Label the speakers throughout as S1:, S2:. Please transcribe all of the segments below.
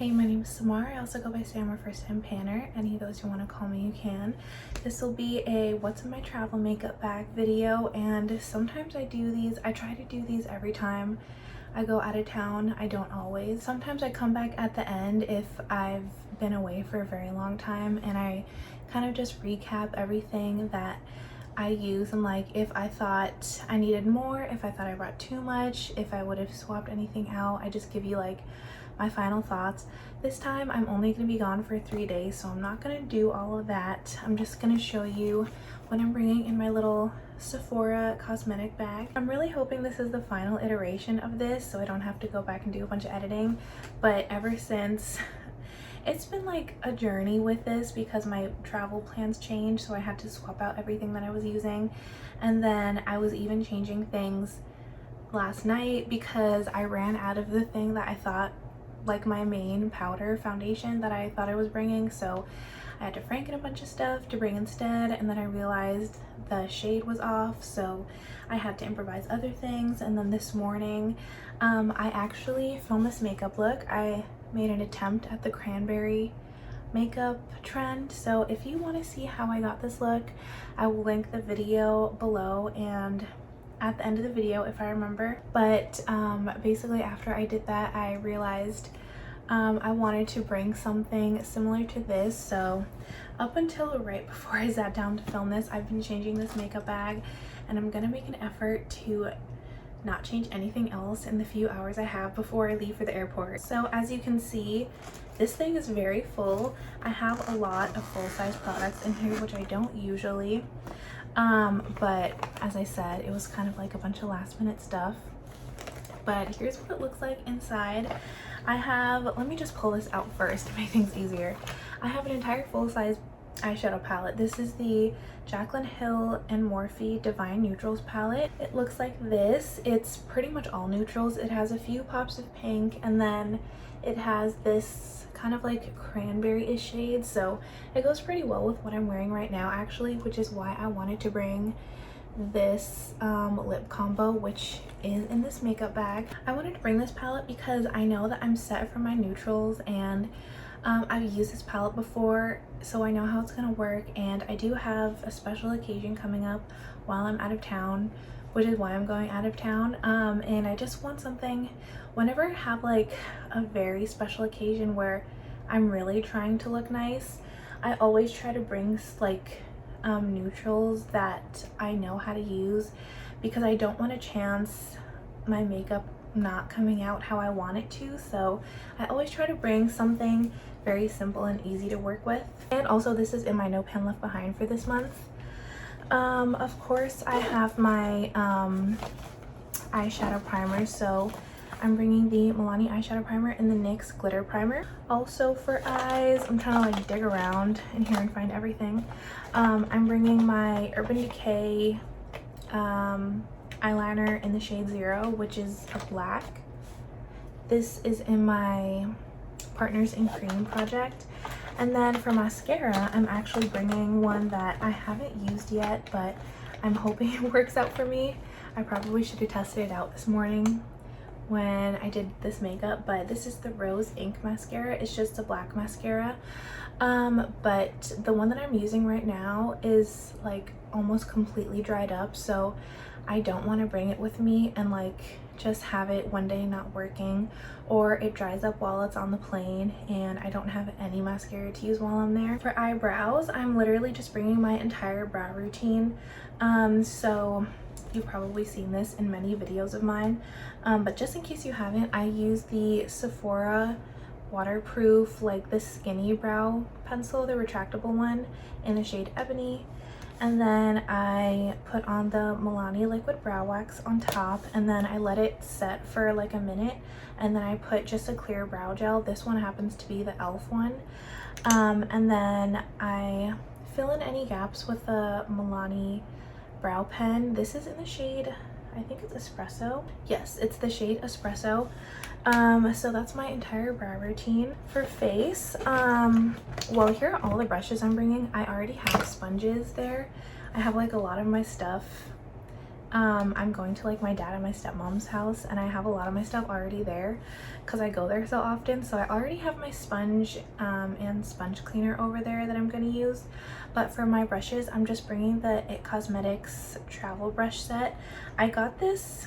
S1: Hey, my name is Samar. I also go by Sam or First Time Panner. Any of those you want to call me, you can. This will be a what's in my travel makeup bag video, and sometimes I try to do these every time I go out of town. I don't always. Sometimes I come back at the end if I've been away for a very long time, and I kind of just recap everything that I use, and like if I thought I needed more, if I thought I brought too much, if I would have swapped anything out. I just give you like my final thoughts. This time I'm only going to be gone for 3 days, so I'm not going to do all of that. I'm just going to show you what I'm bringing in my little Sephora cosmetic bag. I'm really hoping this is the final iteration of this so I don't have to go back and do a bunch of editing, but ever since it's been like a journey with this because my travel plans changed, so I had to swap out everything that I was using, and then I was even changing things last night because I ran out of the thing that I thought, like my main powder foundation that I thought I was bringing, so I had to franken a bunch of stuff to bring instead, and then I realized the shade was off, so I had to improvise other things. And then this morning I actually filmed this makeup look. I made an attempt at the cranberry makeup trend, so if you want to see how I got this look, I will link the video below and at the end of the video if I remember. But basically after I did that, I realized I wanted to bring something similar to this. So up until right before I sat down to film this, I've been changing this makeup bag, and I'm gonna make an effort to not change anything else in the few hours I have before I leave for the airport. So as you can see, this thing is very full. I have a lot of full-size products in here, which I don't usually. But as I said, it was kind of like a bunch of last-minute stuff. But here's what it looks like inside. I have, let me just pull this out first to make things easier. I have an entire full-size eyeshadow palette. This is the Jaclyn Hill and Morphe Divine Neutrals palette. It looks like this. It's pretty much all neutrals. It has a few pops of pink, and then it has this kind of like cranberry-ish shade, so it goes pretty well with what I'm wearing right now actually, which is why I wanted to bring this lip combo, which is in this makeup bag. I wanted to bring this palette because I know that I'm set for my neutrals, and I've used this palette before, so I know how it's gonna work, and I do have a special occasion coming up while I'm out of town, which is why I'm going out of town. And I just want something, whenever I have like a very special occasion where I'm really trying to look nice, I always try to bring like neutrals that I know how to use, because I don't want to chance my makeup not coming out how I want it to. So I always try to bring something very simple and easy to work with. And also, this is in my No Pan Left Behind for this month. Of course, I have my eyeshadow primer, so I'm bringing the Milani eyeshadow primer and the NYX glitter primer. Also for eyes, I'm trying to like dig around in here and find everything. I'm bringing my Urban Decay eyeliner in the shade 0, which is a black. This is in my Partners in Cream project. And then for mascara, I'm actually bringing one that I haven't used yet, but I'm hoping it works out for me. I probably should have tested it out this morning when I did this makeup, but this is the Rose Ink mascara. It's just a black mascara, but the one that I'm using right now is like almost completely dried up, so I don't want to bring it with me and like just have it one day not working, or it dries up while it's on the plane and I don't have any mascara to use while I'm there. For eyebrows, I'm literally just bringing my entire brow routine. So you've probably seen this in many videos of mine, but just in case you haven't, I use the Sephora waterproof, like the skinny brow pencil, the retractable one in the shade Ebony. And then I put on the Milani liquid brow wax on top, and then I let it set for like a minute, and then I put just a clear brow gel. This one happens to be the e.l.f. one. And then I fill in any gaps with the Milani brow pen. This is in the shade, I think it's Espresso. Yes, it's the shade Espresso. So that's my entire brow routine. For face, well, here are all the brushes I'm bringing. I already have sponges there. I have like a lot of my stuff I'm going to like my dad and my stepmom's house, and I have a lot of my stuff already there because I go there so often. So I already have my sponge and sponge cleaner over there that I'm going to use. But for my brushes, I'm just bringing the It Cosmetics travel brush set. I got this,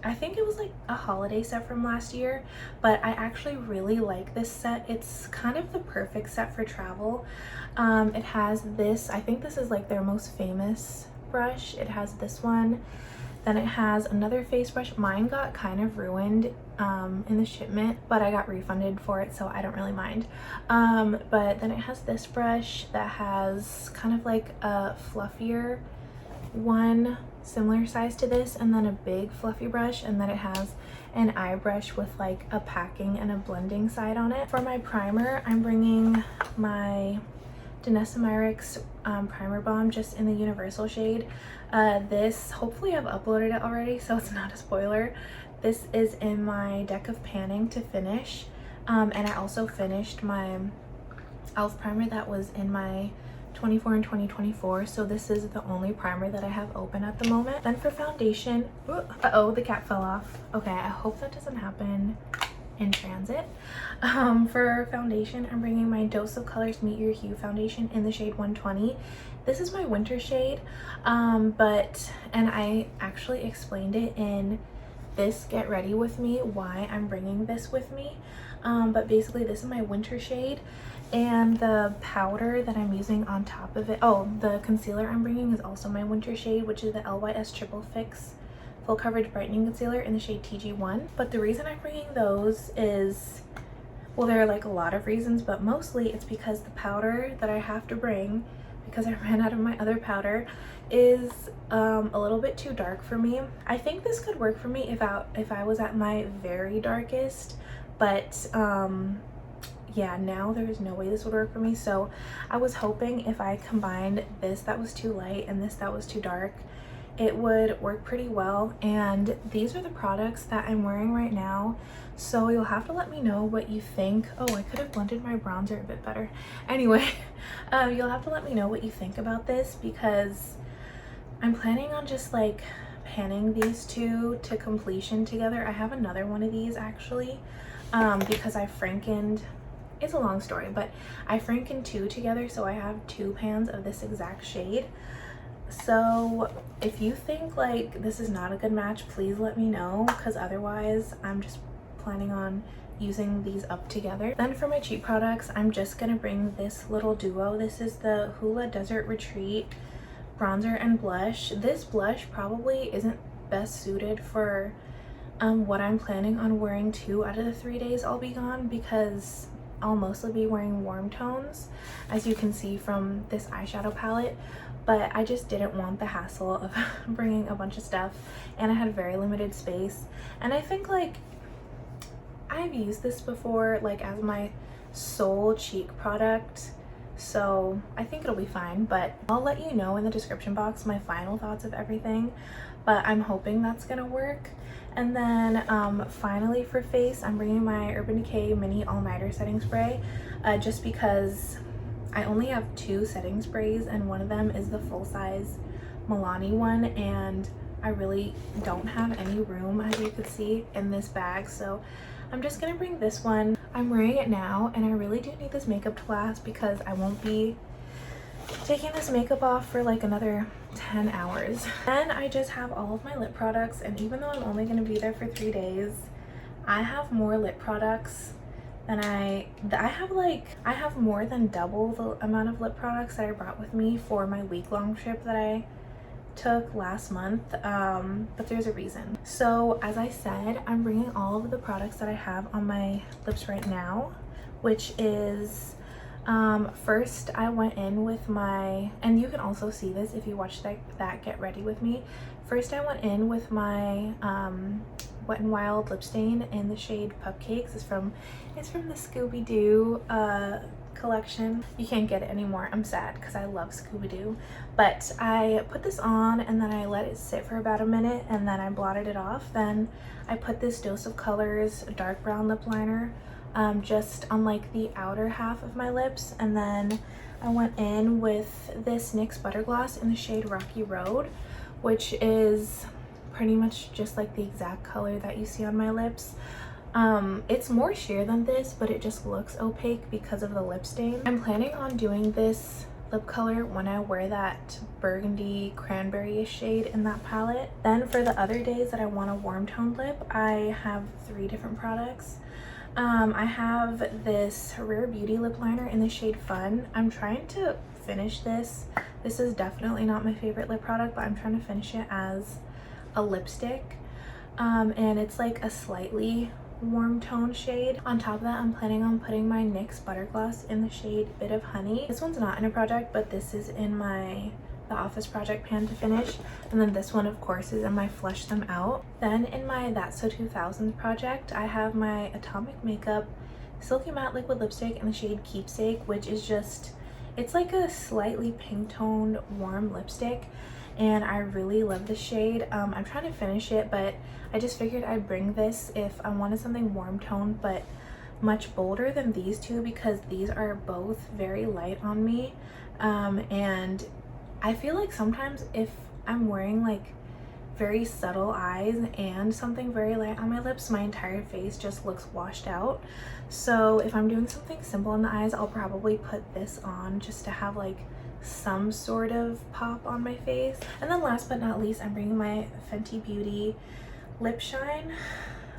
S1: I think it was like a holiday set from last year, but I actually really like this set. It's kind of the perfect set for travel. It has this, I think this is like their most famous brush. It has this one, then it has another face brush. Mine got kind of ruined in the shipment, but I got refunded for it, so I don't really mind. But then it has this brush that has kind of like a fluffier one similar size to this, and then a big fluffy brush, and then it has an eye brush with like a packing and a blending side on it. For my primer, I'm bringing my Denesamyrix primer balm just in the universal shade. This, hopefully I've uploaded it already so it's not a spoiler. This is in my deck of panning to finish, and I also finished my e.l.f. primer that was in my 24 and 2024, so this is the only primer that I have open at the moment. Then for foundation, uh-oh, the cap fell off. Okay, I hope that doesn't happen in transit. For foundation, I'm bringing my Dose of Colors Meet Your Hue foundation in the shade 120. This is my winter shade, and I actually explained it in this Get Ready With Me why I'm bringing this with me, but basically this is my winter shade. And the powder that I'm using on top of it, the concealer I'm bringing is also my winter shade, which is the LYS Triple Fix Full Coverage Brightening Concealer in the shade TG1. But the reason I'm bringing those is, well, there are like a lot of reasons, but mostly it's because the powder that I have to bring, because I ran out of my other powder, is a little bit too dark for me. I think this could work for me if I was at my very darkest, but yeah, now there's no way this would work for me. So I was hoping if I combined this that was too light and this that was too dark, it would work pretty well. And these are the products that I'm wearing right now, so you'll have to let me know what you think. Oh, I could have blended my bronzer a bit better. Anyway, you'll have to let me know what you think about this, because I'm planning on just like panning these two to completion together. I have another one of these actually, because I frankened, it's a long story, but I frankened two together, so I have two pans of this exact shade. So if you think like this is not a good match, please let me know, because otherwise I'm just planning on using these up together. Then for my cheap products, I'm just gonna bring this little duo. This is the Hoola Desert Retreat bronzer and blush. This blush probably isn't best suited for what I'm planning on wearing 2 out of the 3 days I'll be gone, because I'll mostly be wearing warm tones, as you can see from this eyeshadow palette. But I just didn't want the hassle of bringing a bunch of stuff, and I had very limited space. And I think like I've used this before like as my sole cheek product, so I think it'll be fine. But I'll let you know in the description box my final thoughts of everything, but I'm hoping that's gonna work. And then finally for face, I'm bringing my Urban Decay Mini All-Nighter Setting Spray, just because I only have 2 setting sprays, and one of them is the full-size Milani one, and I really don't have any room, as you could see, in this bag, so I'm just gonna bring this one. I'm wearing it now, and I really do need this makeup to last, because I won't be taking this makeup off for like another 10 hours. Then I just have all of my lip products, and even though I'm only going to be there for 3 days, I have more lip products than I have more than double the amount of lip products that I brought with me for my week-long trip that I took last month, but there's a reason. So as I said, I'm bringing all of the products that I have on my lips right now, which is first I went in with my, and you can also see this if you watch that Get Ready With Me. First I went in with my Wet n Wild lip stain in the shade Cupcakes. It's from the Scooby-Doo collection. You can't get it anymore. I'm sad because I love Scooby-Doo. But I put this on, and then I let it sit for about a minute, and then I blotted it off. Then I put this Dose of Colors dark brown lip liner just on like the outer half of my lips, and then I went in with this NYX Butter Gloss in the shade Rocky Road, which is pretty much just like the exact color that you see on my lips. It's more sheer than this, but it just looks opaque because of the lip stain. I'm planning on doing this lip color when I wear that burgundy cranberry shade in that palette. Then for the other days that I want a warm toned lip, I have 3 different products. I have this Rare Beauty lip liner in the shade Fun. I'm trying to finish this. This is definitely not my favorite lip product, but I'm trying to finish it as a lipstick. And it's like a slightly warm tone shade. On top of that, I'm planning on putting my NYX Butter Gloss in the shade Bit of Honey. This one's not in a project, but this is in the Office Project pan to finish. And then this one, of course, is in my Flush Them Out. Then in my That's So 2000s project, I have my Atomic Makeup Silky Matte Liquid Lipstick in the shade Keepsake, which is just, it's like a slightly pink toned warm lipstick. And I really love the shade. I'm trying to finish it, but I just figured I'd bring this if I wanted something warm toned but much bolder than these two, because these are both very light on me. And I feel like sometimes if I'm wearing like very subtle eyes and something very light on my lips, my entire face just looks washed out. So if I'm doing something simple on the eyes, I'll probably put this on just to have like some sort of pop on my face. And then last but not least, I'm bringing my Fenty Beauty Lip Shine.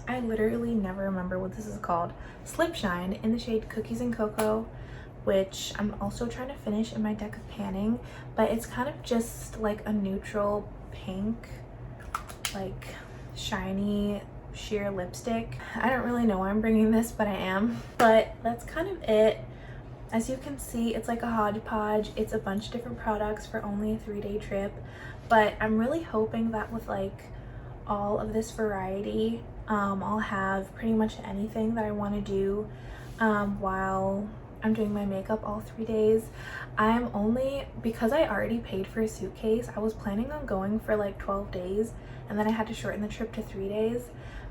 S1: I literally never remember what this is called. Slip Shine in the shade Cookies and Cocoa, which I'm also trying to finish in my deck of panning, but it's kind of just like a neutral pink, like shiny sheer lipstick. I don't really know why I'm bringing this, but I am. But that's kind of it. As you can see, it's like a hodgepodge. It's a bunch of different products for only a 3-day trip, but I'm really hoping that with like all of this variety, I'll have pretty much anything that I want to do while I'm doing my makeup all 3 days. I'm only, because I already paid for a suitcase, I was planning on going for like 12 days and then I had to shorten the trip to 3 days,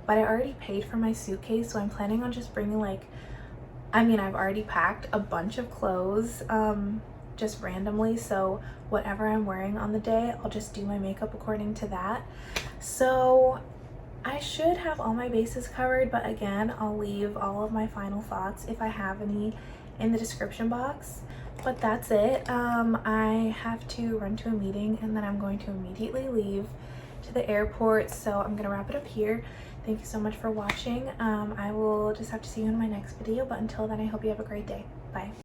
S1: but I already paid for my suitcase, so I'm planning on just bringing like, I mean, I've already packed a bunch of clothes just randomly, so whatever I'm wearing on the day, I'll just do my makeup according to that. So I should have all my bases covered, but again, I'll leave all of my final thoughts, if I have any, in the description box. But that's it. I have to run to a meeting and then I'm going to immediately leave to the airport, so I'm gonna wrap it up here. Thank you so much for watching. I will just have to see you in my next video, but until then, I hope you have a great day. Bye.